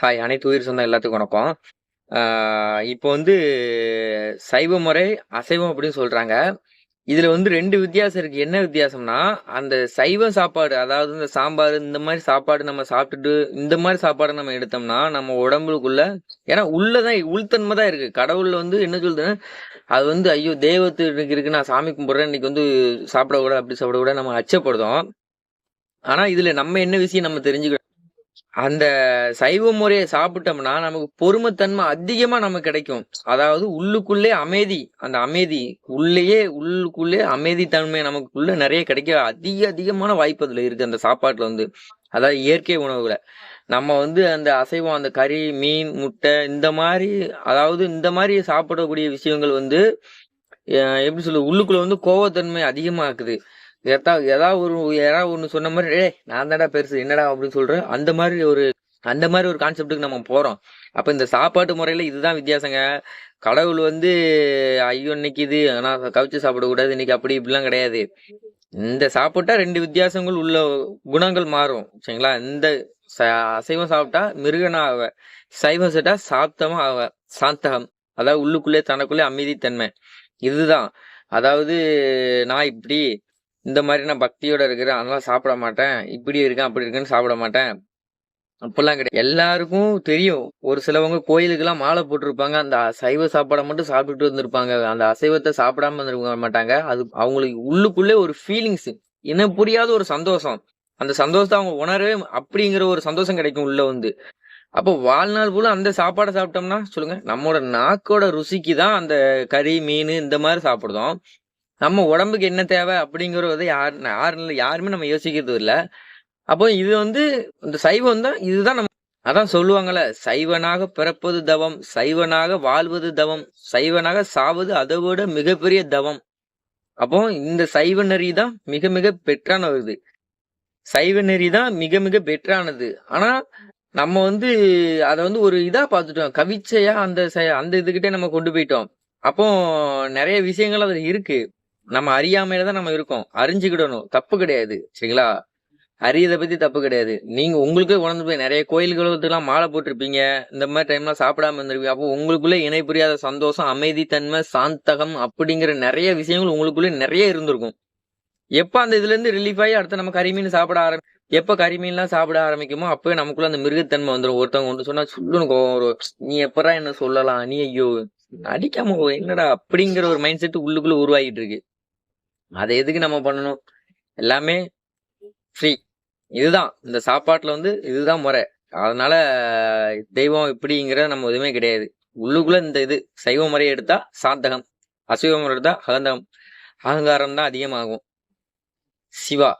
Hi, அனைத்து உயிர் சொந்தம் எல்லாத்துக்கும் வணக்கம். இப்போ வந்து சைவ முறை, அசைவம் அப்படின்னு சொல்றாங்க. இதுல வந்து 2 வித்தியாசம் இருக்கு. என்ன வித்தியாசம்னா, அந்த சைவ சாப்பாடு, அதாவது இந்த சாம்பார் இந்த மாரி சாப்பாடு நம்ம சாப்பிட்டுட்டு, இந்த மாரி சாப்பாட நம்ம எடுத்தோம்னா, நம்ம உடம்புக்குள்ள ஏன்னா உள்ளதான் உள்தன்மை தான் இருக்கு. கடவுள் வந்து என்ன சொல்லுதுன்னா, அது வந்து ஐயோ! தெய்வத்து இன்னைக்கு இருக்கு, நான் சாமி கும்பிடுறேன், இன்னைக்கு வந்து சாப்பிடக்கூடாது, அப்படி சாப்பிடக்கூடாது நம்ம அச்சப்படுதோம். ஆனா இதுல நம்ம என்ன விஷயம் நம்ம தெரிஞ்சுக்கணும். அந்த சைவ முறைய சாப்பிட்டோம்னா, நமக்கு பொறுமைத்தன்மை அதிகமா நமக்கு கிடைக்கும். அதாவது உள்ளுக்குள்ளே அமைதி. அந்த அமைதி உள்ளுக்குள்ளே அமைதி தன்மை நமக்குள்ள நெறைய கிடைக்க அதிகமான வாய்ப்பு அதுல இருக்கு. அந்த சாப்பாட்டுல வந்து. அதாவது இயற்கை உணவுகள. நம்ம வந்து அந்த அசைவம், அந்த கறி, மீன், முட்டை அதாவது இந்த மாரி சாப்பிடக்கூடிய விஷயங்கள் வந்து எப்படி சொல்றது? உள்ளுக்குள்ள வந்து கோவத்தன்மை அதிகமாக்குது. யாராவது ஒண்ணு சொன்ன மாரி, "ஏய் நான் தான்டா பெருசு. என்னடா?" அப்படின்னு சொல்றேன். அந்த மாரி ஒரு கான்செப்ட்க்கு நம்ம போறோம். அப்ப இந்த சாப்பாட்டு முறையில இதுதான் வித்தியாசங்க. கடவுள் வந்து ஐயோ! இன்னைக்கு இது ஆனா கவிச்சு சாப்பிடக்கூடாது. இன்னைக்கு அப்படி இப்படிலாம் கிடையாது. இந்த சாப்பிட்டா 2 வித்தியாசங்கள் உள்ள குணங்கள் மாறும். சரிங்களா? இந்த ச அசைவம் சாப்பிட்டா மிருகனா ஆவ. சைவம் சாப்பிட்டா சாத்தமா ஆவ. சாந்தகம். அதாவது உள்ளுக்குள்ளே தனக்குள்ளே அமைதித்தன்மை. இதுதான். அதாவது நான் இப்படி இந்த மாரி நான் பக்தியோட இருக்கிறேன். அதனால சாப்பிட மாட்டேன். இப்படி இருக்கேன், அப்படி இருக்கேன்னு சாப்பிட மாட்டேன். அப்படிலாம் கிடையாது. எல்லாருக்கும் தெரியும். ஒரு சிலவங்க கோயிலுக்கெல்லாம் மாலை போட்டிருப்பாங்க. அந்த சைவ சாப்பாட மட்டும் சாப்பிட்டுட்டு வந்திருப்பாங்க. அந்த அசைவத்த சாப்பிடாம வந்திருக்க மாட்டாங்க. அது அவங்களுக்கு உள்ளுக்குள்ளே ஒரு ஃபீலிங்ஸ். இனம் புரியாத ஒரு சந்தோஷம். அந்த சந்தோஷத்த அவங்க உணரவே அப்படிங்கிற ஒரு சந்தோஷம் கிடைக்கும் உள்ள வந்து. அப்போ வாழ்நாள் ஃபுல்லா அந்த சாப்பாட சாப்பிட்டோம்னா சொல்லுங்க, நம்மோட நாக்கோட ருசிக்கு தான் அந்த கறி, மீனு இந்த மாரி சாப்பிடுறோம். நம்ம உடம்புக்கு என்ன தேவை அப்படிங்கிறத யாருமே நம்ம யோசிக்கிறது இல்ல. அப்போ இது வந்து இந்த சைவம் தான் இதுதான் அதான் சொல்லுவாங்கல்ல, "சைவனாக பிறப்பது தவம், சைவனாக வாழ்வது தவம், சைவனாக சாவது அதவிட மிகப்பெரிய தவம்." அப்போ இந்த சைவ நெறி தான் மிக மிக பெட்டரானது இது. சைவ நெறி தான் மிக மிக பெட்டரானது. ஆனா, நம்ம வந்து அத வந்து ஒரு இதா பார்த்துட்டோம். கவிச்சையா அந்த இதுகிட்டே நம்ம கொண்டு போயிட்டோம். அப்போ நெறைய விஷயங்கள் அதுல இருக்கு. நம்ம அறியாமையில தான் நம்ம இருக்கோம். அறிஞ்சுக்கிடணும். தப்பு கிடையாது. சரிங்களா? அரியத பத்தி தப்பு கிடையாது. நீங்க உங்களுக்கே உணர்ந்து போய் நெறைய கோயில்களுக்கெல்லாம் மாலை போட்டிருப்பீங்க. இந்த மாரி டைம்லாம் சாப்பிடாம இருந்திருப்பீங்க. அப்போ உங்களுக்குள்ள இணை புரியாத சந்தோஷம், அமைதித்தன்மை, சாந்தகம் அப்படிங்கிற நெறைய விஷயங்கள் உங்களுக்குள்ள நெறைய இருந்திருக்கும். எப்ப அந்த இதுலருந்து ரிலீஃப் ஆயி அடுத்து நம்ம கறிமீன் சாப்பிட எப்ப கறிமீன்லாம் சாப்பிட ஆரம்பிக்குமோ, அப்பவே நமக்குள்ள அந்த மிருகத்தன்மை வந்துரும். ஒருத்தவங்க ஒண்ணு சொன்னா சுல்லுனு கோவம் வரும். "நீ எப்புட்றா என்ன சொல்லலாம்? நீ ஐயோ! அடிக்காம என்னடா?" அப்படிங்கிற ஒரு மைண்ட் செட் உள்ளுக்குள்ள உருவாகிட்டு இருக்கு. அத எதுக்கு நம்ம பண்ணணும்? எல்லாமே ஃப்ரீ. இதுதான். இந்த சாப்பாட்டுல வந்து இதுதான் முறை. அதனால தெய்வம் இப்படிங்கிறது நம்ம எதுவுமே கிடையாது. உள்ளுக்குள்ள இந்த இது சைவ முறைய எடுத்தா சாந்தகம். அசைவ முறை எடுத்தா அகந்தகம். அகங்காரம் தான் அதிகமாகும். சிவா.